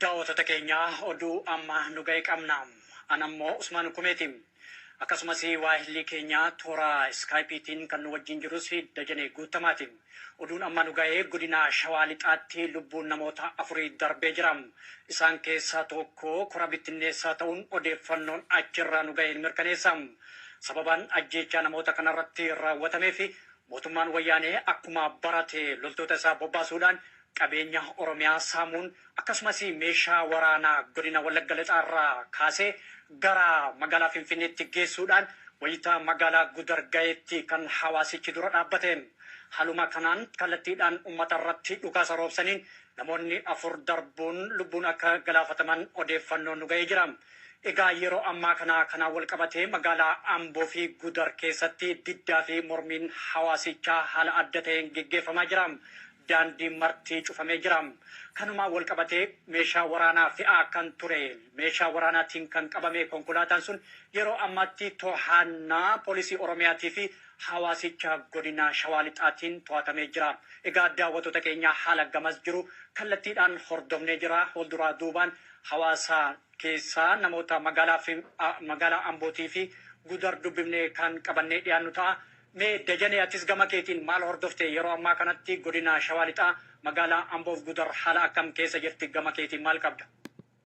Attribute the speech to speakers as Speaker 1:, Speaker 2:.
Speaker 1: Daawwattoota keenya oduu amma nu ga'e qabna. Anammoo Usmaan Kumeetiin. Akkasumas waahilli keenya toora iskaayipiitiin kan nu wajjin jirus Dajanee Guutamaatiin. Oduun amma nu ga'e godina Shawaa Lixaatti lubbuun namoota 4 darbee jira. Isaan keessaa tokko kora bittinneessaa ta'uun odeeffannoon achirraa nu ga'e mirkaneessa. Sababaan ajjeechaa namoota kanarratti raawwatameef mootummaan wayyaanee akkuma barate loltoota isaa bobbaasuudhaan qabeenya Oromiyaa saamuun akkasumas meeshaa waraanaa godina Wallagga Lixaarraa kaasee gara magaalaa Finfinneetti geessuudhaan wayita magaalaa Gudar ga'eetti kan hawaasichi dura dhaabbate. Haaluma kanaan kallattiidhaan uummata irratti dhukaasa roobsaniin namoonni 4 darbuun lubbuun akka galaafataman odeeffannoon nu ga'ee jira. Egaa yeroo ammaa kana wal qabatee magaalaa Amboo fi Gudar keessatti diddaa fi mormiin hawaasichaa haala adda ta'een geggeeffamaa jira. Daandii martii cufamee jira. Kanuma wal qabatee meeshaa waraanaa fe'aa kan ture. Meeshaa waraanaatiin kan qabame konkolaataan sun yeroo ammaatti to'annaa poolisii Oromiyaatii fi hawaasicha godina Shawaa Lixaatiin to'atamee jira. Egaa daawwattoota keenya haala gamas jiru kallattiidhaan hordofnee jira. Fuulduraa duubaan hawaasa keessaa namoota magaalaa Ambootii fi Gudar dubbifnee kan qabannee dhiyaannu ta'a. Mee Dajanee atis gama keetiin maal hordofte yeroo ammaa kanatti godina Shawaa Lixaa magaalaa Amboof Gudar haala akkam keessa jirti gama keetiin maal qabda?